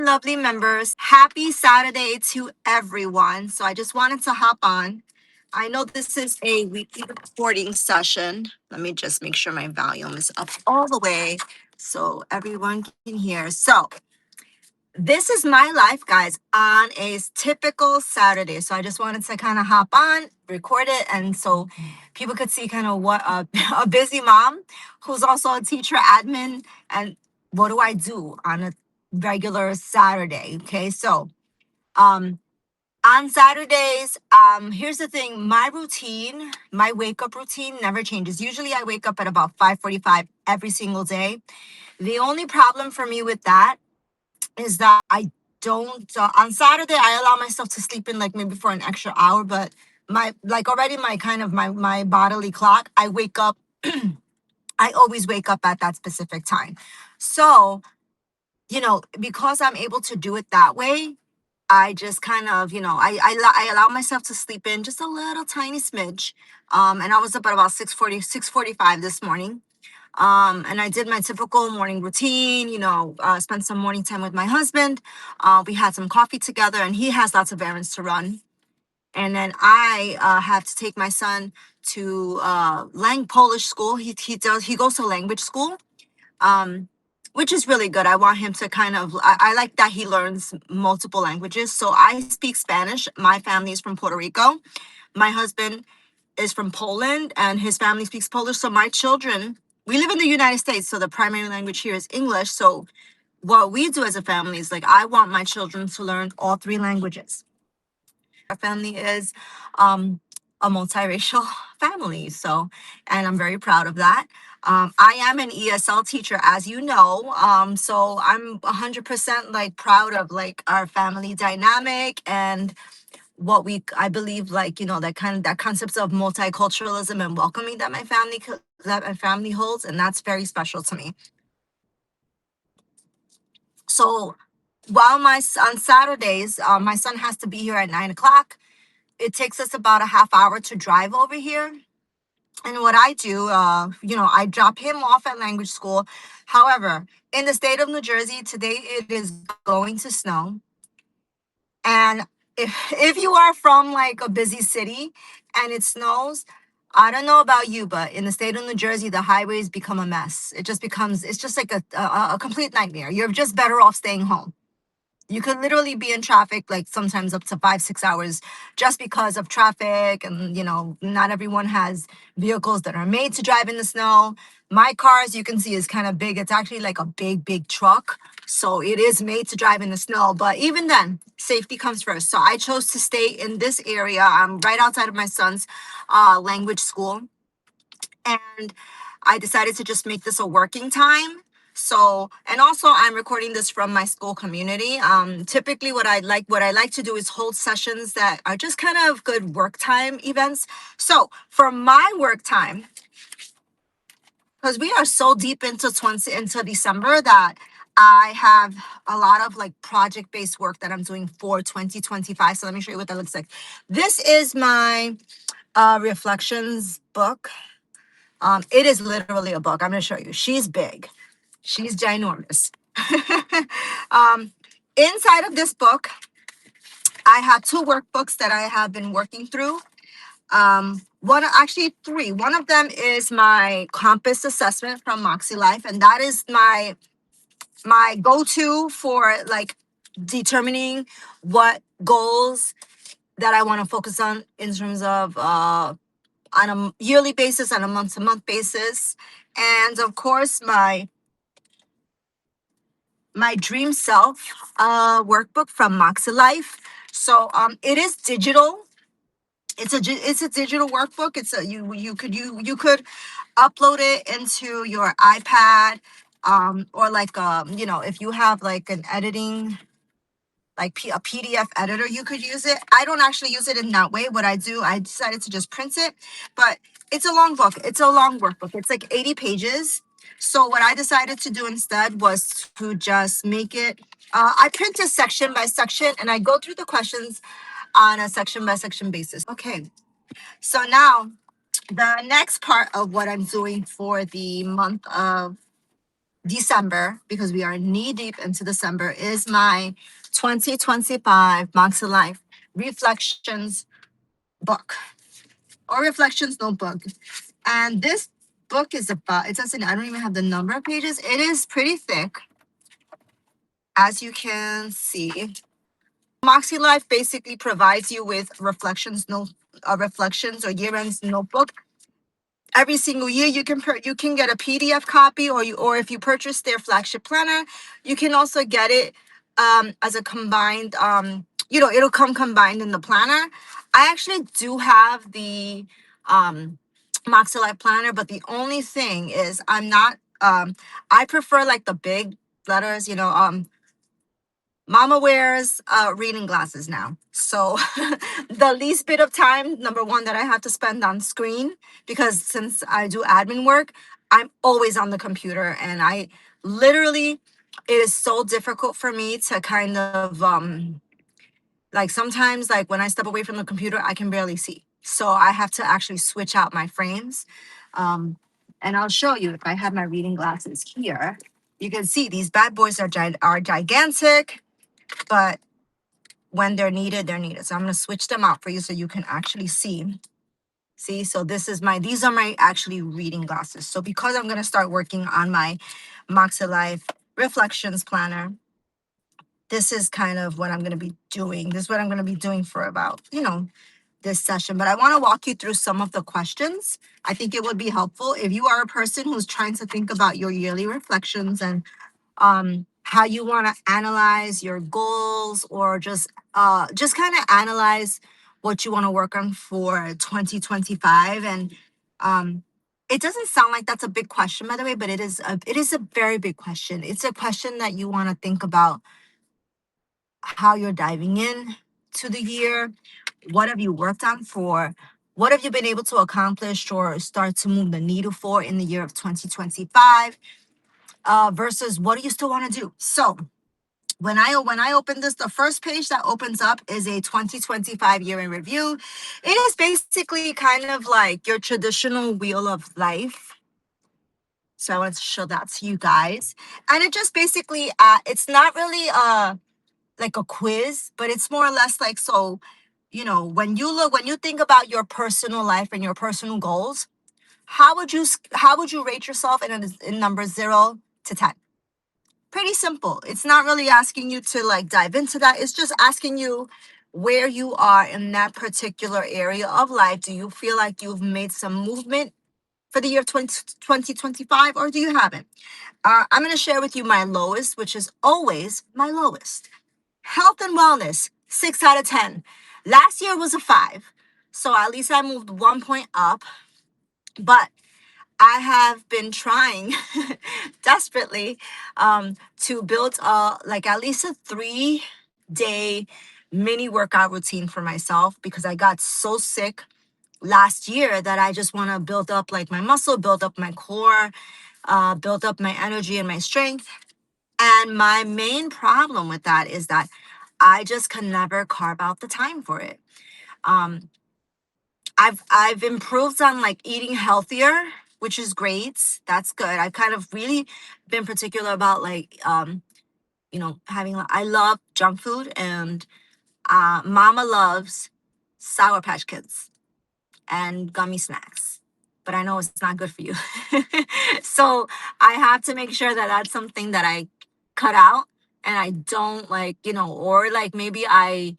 Lovely members. Happy Saturday to everyone. So I just wanted to hop on. I know this is a weekly recording session. Let me just make sure my volume is up all the way so everyone can hear. So this is my life, guys, on a typical Saturday. So I just wanted to kind of hop on, record it, and so people could see kind of what a busy mom who's also a teacher, admin, and what do I do on a regular Saturday. Okay, so um on Saturdays, here's the thing, my routine, my wake up routine never changes. Usually I wake up at about 5:45 every single day. The only problem for me with that is that I don't on Saturday I allow myself to sleep in like maybe for an extra hour, but my like already my kind of my bodily clock, I wake up, I always wake up at that specific time. So, because I'm able to do it that way, I just kind of, I allow myself to sleep in just a little tiny smidge. And I was up at about 6:45 this morning. And I did my typical morning routine, spent some morning time with my husband. We had some coffee together, and he has lots of errands to run. And then I have to take my son to Polish school. He goes to language school, um, which is really good. I want him to kind of, I like that he learns multiple languages. So I speak Spanish. My family is from Puerto Rico. My husband is from Poland and his family speaks Polish. So my children, we live in the United States, so the primary language here is English. So what we do as a family is like, I want my children to learn all three languages. Our family is a multiracial family. So, and I'm very proud of that. I am an ESL teacher, as you know. So I'm 100% like proud of like our family dynamic and what I believe, like, that concepts of multiculturalism and welcoming that that my family holds, and that's very special to me. So while on Saturdays, my son has to be here at 9 o'clock. It takes us about a half hour to drive over here. And what I do, I drop him off at language school. However, in the state of New Jersey today, it is going to snow. And if you are from like a busy city and it snows, I don't know about you, but in the state of New Jersey, the highways become a mess. It's just like a complete nightmare. You're just better off staying home. You could literally be in traffic like sometimes up to 5-6 hours just because of traffic. And, not everyone has vehicles that are made to drive in the snow. My car, as you can see, is kind of big. It's actually like a big, big truck. So it is made to drive in the snow. But even then, safety comes first. So I chose to stay in this area. I'm right outside of my son's language school. And I decided to just make this a working time. So, and also I'm recording this from my school community. Typically what I like to do is hold sessions that are just kind of good work time events. So for my work time, because we are so deep into December that I have a lot of like project-based work that I'm doing for 2025. So let me show you what that looks like. This is my reflections book. It is literally a book. I'm going to show you. She's big. She's ginormous. um, Inside of this book, I have two workbooks that I have been working through. Actually three. One of them is my compass assessment from Makselife, and that is my go-to for like determining what goals that I want to focus on in terms of on a yearly basis, on a month-to-month basis. And of course, my dream self workbook from Makselife. So it is digital. It's a digital workbook. It's a you could upload it into your iPad, or like if you have like an editing, like a PDF editor, you could use it. I don't actually use it in that way. What I do, I decided to just print it, but it's a long book. It's a long workbook. It's like 80 pages. So what I decided to do instead was to just make it, I print it section by section and I go through the questions on a section by section basis. Okay, so now the next part of what I'm doing for the month of December, because we are knee deep into December, is my 2025 Makselife Reflections book or Reflections notebook. And this book is about, it doesn't, I don't even have the number of pages. It is pretty thick, as you can see. Moxie Life basically provides you with reflections or year-end notebook. Every single year, you can get a PDF copy, or if you purchase their flagship planner, you can also get it as a combined. It'll come combined in the planner. I actually do have the Moxie Life planner, but the only thing is I'm not. I prefer like the big letters. Mama wears reading glasses now. So the least bit of time, number one, that I have to spend on screen, because since I do admin work, I'm always on the computer, and I literally, it is so difficult for me to kind of like sometimes like when I step away from the computer, I can barely see. So I have to actually switch out my frames. Um, and I'll show you if I have my reading glasses here. You can see these bad boys are gigantic, but when they're needed, they're needed. So I'm going to switch them out for you so you can actually see. See, so these are my actually reading glasses. So because I'm going to start working on my Makselife Reflections Planner, this is kind of what I'm going to be doing. This is what I'm going to be doing for about, this session. But I want to walk you through some of the questions. I think it would be helpful if you are a person who's trying to think about your yearly reflections and how you want to analyze your goals, or just kind of analyze what you want to work on for 2025. And it doesn't sound like that's a big question, by the way, but it is a very big question. It's a question that you want to think about how you're diving in to the year. What have you worked on for? What have you been able to accomplish or start to move the needle for in the year of 2025? Versus what do you still want to do? So when I open this, the first page that opens up is a 2025 year in review. It is basically kind of like your traditional wheel of life. So I wanted to show that to you guys. And it just basically, it's not really like a quiz, but it's more or less like, so, when you think about your personal life and your personal goals, how would you rate yourself in numbers 0 to 10? Pretty simple. It's not really asking you to like dive into that. It's just asking you where you are in that particular area of life. Do you feel like you've made some movement for the year 2025, or do you haven't? I'm going to share with you my lowest, which is always my lowest. Health and wellness, 6 out of 10. Last year was a 5. So at least I moved 1 point up. But I have been trying desperately to build like at least a 3-day mini workout routine for myself, because I got so sick last year that I just want to build up like my muscle, build up my core, build up my energy and my strength. And my main problem with that is that I just can never carve out the time for it. Um, I've improved on like eating healthier, which is great. That's good. I've kind of really been particular about like having, I love junk food, and mama loves Sour Patch Kids and gummy snacks. But I know it's not good for you. So I have to make sure that that's something that I cut out, and I don't like, or like maybe I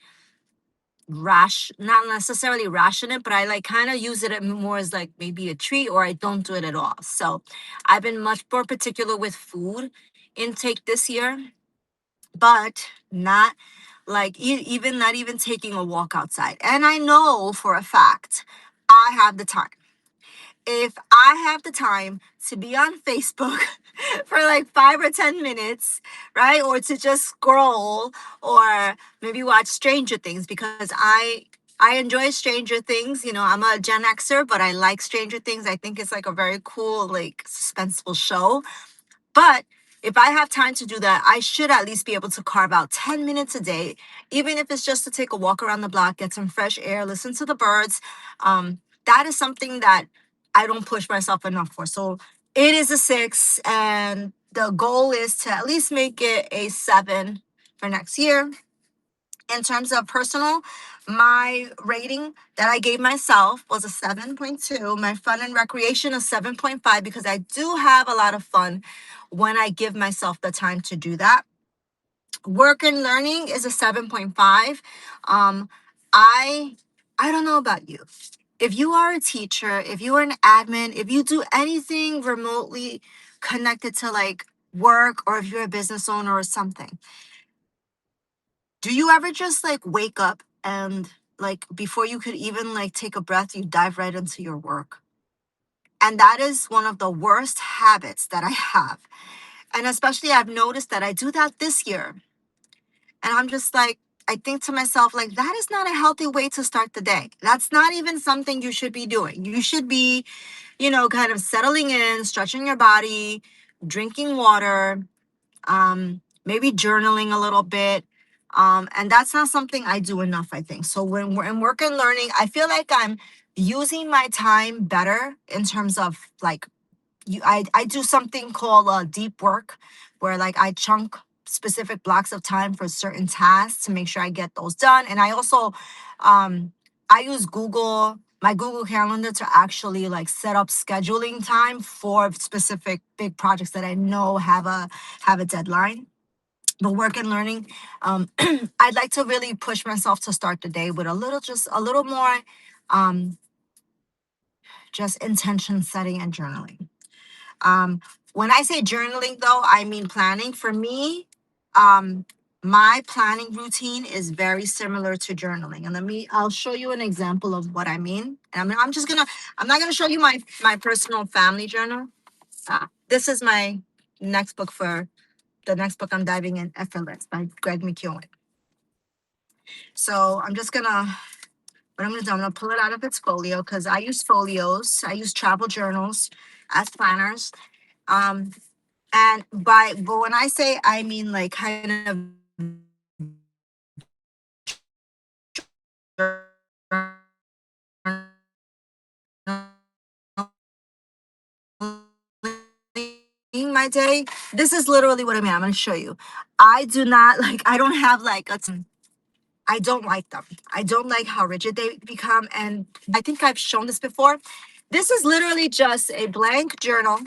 not necessarily ration it, but I like kind of use it more as like maybe a treat, or I don't do it at all. So I've been much more particular with food intake this year, but not like even not even taking a walk outside. And I know for a fact I have the time. If I have the time to be on Facebook for like 5 or 10 minutes, right? Or to just scroll, or maybe watch Stranger Things, because I enjoy Stranger Things. I'm a Gen Xer, but I like Stranger Things. I think it's like a very cool, like suspenseful show. But if I have time to do that, I should at least be able to carve out 10 minutes a day, even if it's just to take a walk around the block, get some fresh air, listen to the birds. That is something that I don't push myself enough for. So it is a 6. And the goal is to at least make it a 7 for next year. In terms of personal, my rating that I gave myself was a 7.2. My fun and recreation is 7.5 because I do have a lot of fun when I give myself the time to do that. Work and learning is a 7.5. Um, I I don't know about you. If you are a teacher, if you are an admin, if you do anything remotely connected to like work, or if you're a business owner or something, do you ever just like wake up and like before you could even like take a breath, you dive right into your work? And that is one of the worst habits that I have. And especially I've noticed that I do that this year. And I'm just like, I think to myself, like, that is not a healthy way to start the day. That's not even something you should be doing. You should be, kind of settling in, stretching your body, drinking water, maybe journaling a little bit. And that's not something I do enough, I think. So when we're in work and learning, I feel like I'm using my time better in terms of like I do something called deep work, where like I chunk specific blocks of time for certain tasks to make sure I get those done. And I also um I use my Google Calendar to actually like set up scheduling time for specific big projects that I know have a deadline. But work and learning, I'd like to really push myself to start the day with just a little more um just intention setting and journaling. um, when I say journaling, though, I mean planning. For me, um, my planning routine is very similar to journaling. And I'll show you an example of what I mean. And I'm not gonna show you my personal family journal. This is the next book I'm diving in, Effortless by Greg McKeown. So what I'm gonna pull it out of its folio because I use folios. I use travel journals as planners. Um, but when I say, I mean like kind of my day. This is literally what I mean. I'm gonna show you. I do not like. I don't have like a. I don't like them. I don't like how rigid they become, and I think I've shown this before. This is literally just a blank journal.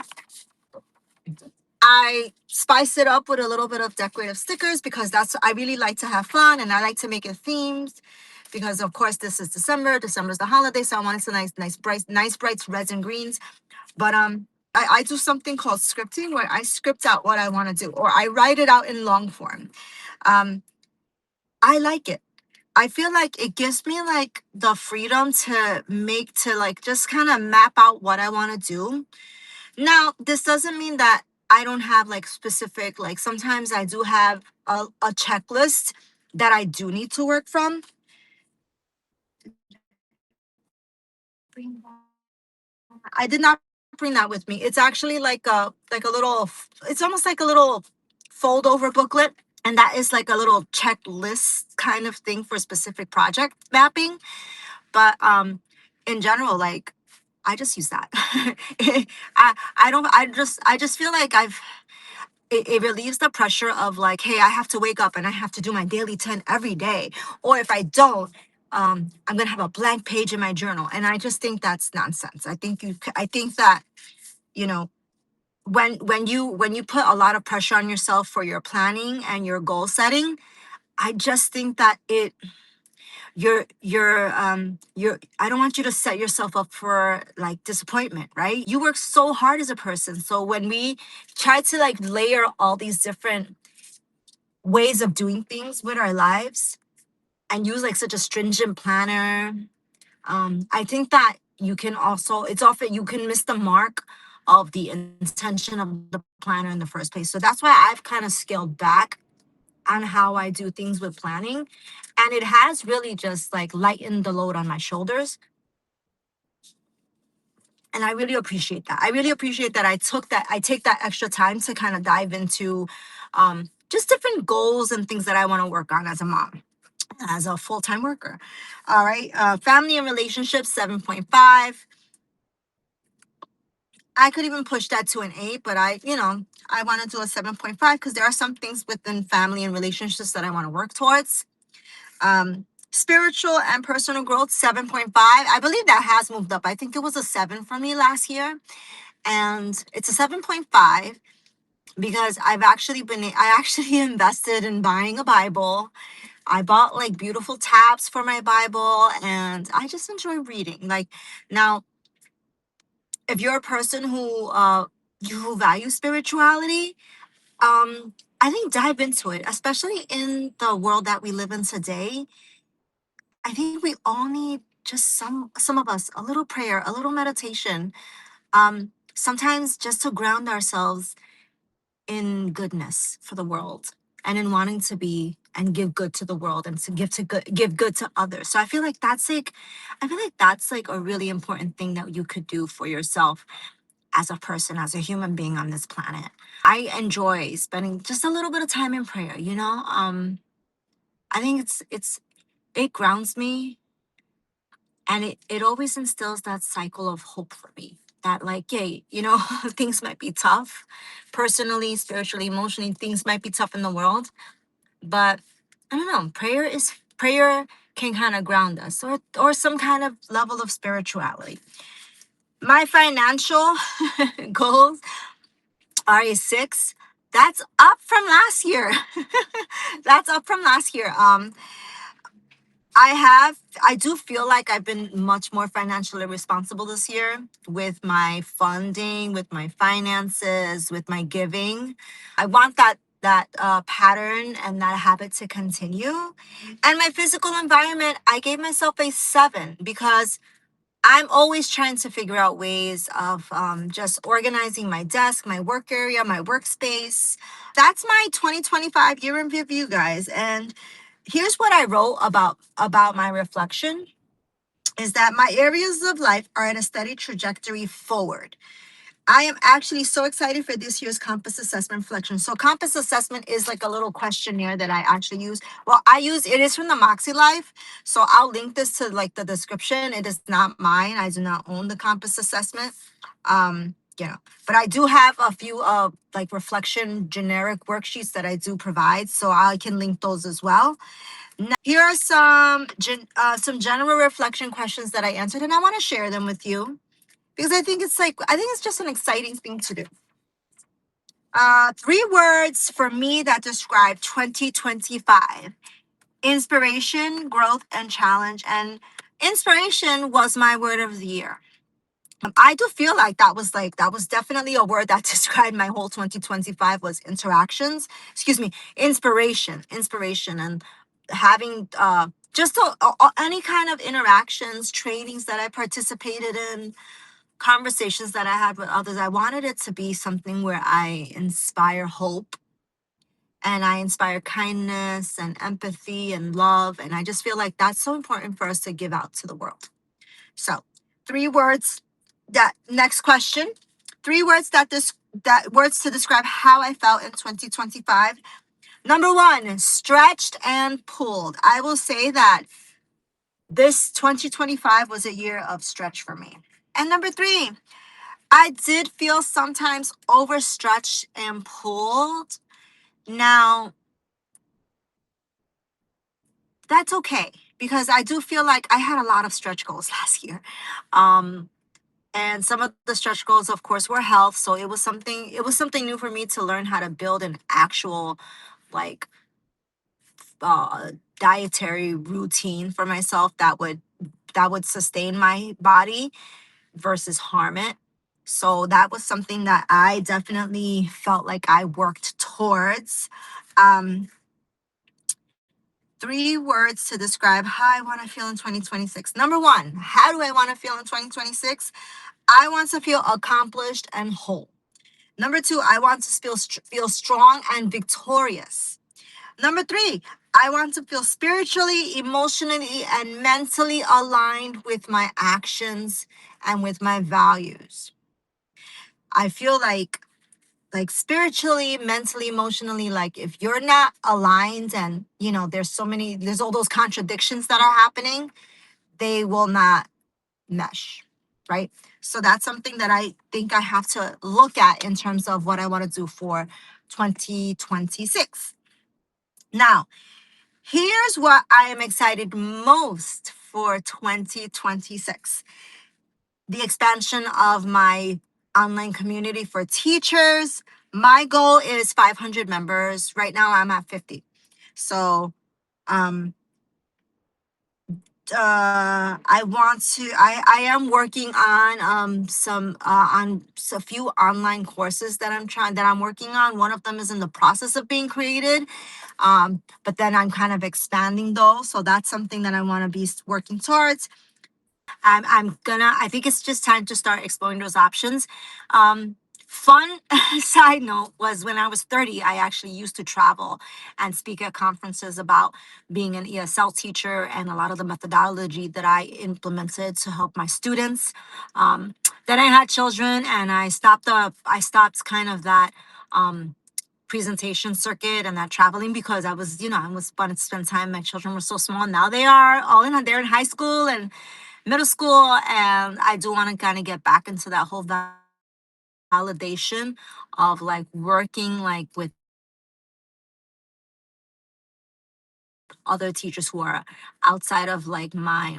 I spice it up with a little bit of decorative stickers because I really like to have fun, and I like to make it themed because of course this is December. December's the holiday, so I wanted some nice bright reds and greens. But I do something called scripting where I script out what I want to do, or I write it out in long form. Um, I like it. I feel like it gives me like the freedom to like just kind of map out what I want to do. Now, this doesn't mean that I don't have like specific, like sometimes I do have a checklist that I do need to work from. I did not bring that with me. It's actually it's almost like a little fold over booklet. And that is like a little checklist kind of thing for specific project mapping. But in general, like I just use that. I don't I just feel like it relieves the pressure of like, hey, I have to wake up and I have to do my daily 10 every day. Or if I don't, I'm gonna have a blank page in my journal. And I just think that's nonsense. I think that, you know, when you put a lot of pressure on yourself for your planning and your goal setting, I just think that you're I don't want you to set yourself up for like disappointment, right? You work so hard as a person. So when we try to like layer all these different ways of doing things with our lives and use like such a stringent planner, I think that it's often you can miss the mark of the intention of the planner in the first place. So that's why I've kind of scaled back on how I do things with planning. And it has really just like lightened the load on my shoulders. And I really appreciate that. I really appreciate that I take that extra time to kind of dive into just different goals and things that I want to work on as a mom, as a full-time worker. All right. Family and relationships, 7.5. I could even push that to an 8, but I want to do a 7.5 because there are some things within family and relationships that I want to work towards. Spiritual and personal growth, 7.5. I believe that has moved up. I think it was a 7 for me last year, and it's a 7.5 because I actually invested in buying a Bible. I bought like beautiful tabs for my Bible, and I just enjoy reading. Like, now, if you're a person who values spirituality, I think dive into it, especially in the world that we live in today. I think we all need just some of us a little prayer, a little meditation. Sometimes just to ground ourselves in goodness for the world and in wanting to be and give good to the world and give good to others. So I feel like that's like a really important thing that you could do for yourself as a person, as a human being on this planet. I enjoy spending just a little bit of time in prayer, you know? I think it grounds me, and it always instills that cycle of hope for me. That, like, yeah, things might be tough, personally, spiritually, emotionally, things might be tough in the world, but I don't know, prayer can kind of ground us, or some kind of level of spirituality. My financial goals are a 6. That's up from last year. That's up from last year. I do feel like I've been much more financially responsible this year with my funding, with my finances, with my giving. I want that pattern and that habit to continue. And my physical environment, I gave myself a 7 because I'm always trying to figure out ways of just organizing my desk, my work area, my workspace. That's my 2025 year in review, guys. And here's what I wrote about my reflection is that my areas of life are in a steady trajectory forward. I am actually so excited for this year's Compass Assessment Reflection. So Compass Assessment is like a little questionnaire that I actually use. Well, it is from the Makselife. So I'll link this to like the description. It is not mine. I do not own the Compass Assessment. But I do have a few like reflection generic worksheets that I do provide. So I can link those as well. Now, here are some general reflection questions that I answered, and I want to share them with you because I think it's just an exciting thing to do. 3 words for me that describe 2025: inspiration, growth, and challenge. And inspiration was my word of the year. I do feel like that was definitely a word that described my whole 2025 was inspiration, and having just any kind of interactions, trainings that I participated in, conversations that I had with others. I wanted it to be something where I inspire hope and I inspire kindness and empathy and love. And I just feel like that's so important for us to give out to the world. So, 3 words that next question. 3 words that words to describe how I felt in 2025. Number 1, stretched and pulled. I will say that this 2025 was a year of stretch for me. And number 3, I did feel sometimes overstretched and pulled. Now, that's okay because I do feel like I had a lot of stretch goals last year. Um, and some of the stretch goals, of course, were health. So it was something new for me to learn how to build an actual like uh dietary routine for myself that would sustain my body versus harm it. So that was something that I definitely felt like I worked towards. Um, 3 words to describe how I want to feel in 2026. Number 1, how do I want to feel in 2026? I want to feel accomplished and whole. Number 2, I want to feel strong and victorious. Number 3, I want to feel spiritually, emotionally, and mentally aligned with my actions and with my values. I feel like spiritually, mentally, emotionally, like if you're not aligned and there's all those contradictions that are happening, they will not mesh. right? So that's something that I think I have to look at in terms of what I want to do for 2026. Now, here's what I am excited most for 2026: the expansion of my online community for teachers. My goal is 500 members. Right now, I'm at 50. So, um, I am working on a few online courses that I'm working on. One of them is in the process of being created. But then I'm kind of expanding those. So that's something that I want to be working towards. I think it's just time to start exploring those options. Fun side note was when I was 30, I actually used to travel and speak at conferences about being an ESL teacher and a lot of the methodology that I implemented to help my students. Then I had children and I stopped kind of that presentation circuit and that traveling because I was wanting to spend time. My children were so small. Now they're in high school and middle school, and I do want to kind of get back into that whole validation of like working like with other teachers who are outside of like my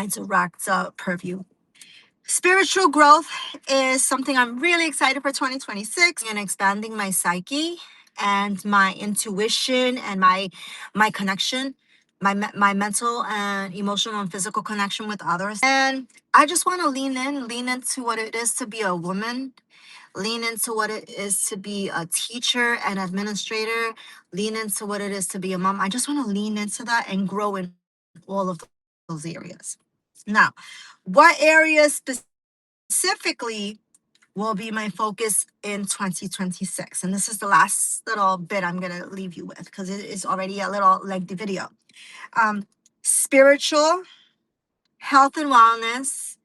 direct purview. Spiritual growth is something I'm really excited for 2026, and expanding my psyche and my intuition and my connection, my mental and emotional and physical connection with others. And I just want to lean into what it is to be a woman, lean into what it is to be a teacher and administrator, lean into what it is to be a mom. I just want to lean into that and grow in all of those areas. Now, what areas specifically will be my focus in 2026? And this is the last little bit I'm going to leave you with because it is already a little lengthy video. Spiritual, health and wellness,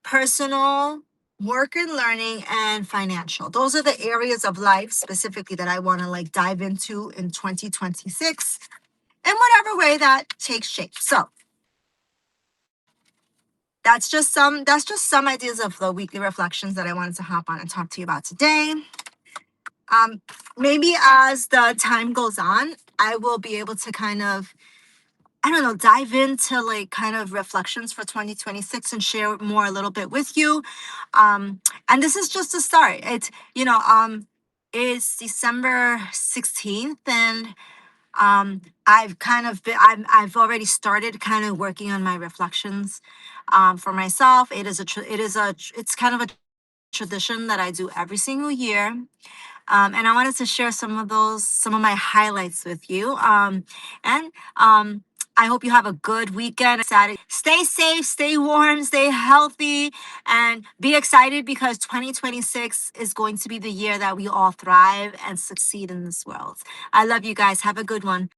personal, work and learning, and financial. Those are the areas of life specifically that I want to like dive into in 2026 in whatever way that takes shape. So that's just some ideas of the weekly reflections that I wanted to hop on and talk to you about today. Um, Maybe as the time goes on, I will be able to kind of, I don't know, dive into like kind of reflections for 2026 and share more a little bit with you. And this is just a start. It's December 16th, and I've already started kind of working on my reflections for myself. It's kind of a tradition that I do every single year. And I wanted to share some of my highlights with you. And I hope you have a good weekend. Saturday. Stay safe, stay warm, stay healthy, and be excited because 2026 is going to be the year that we all thrive and succeed in this world. I love you guys. Have a good one.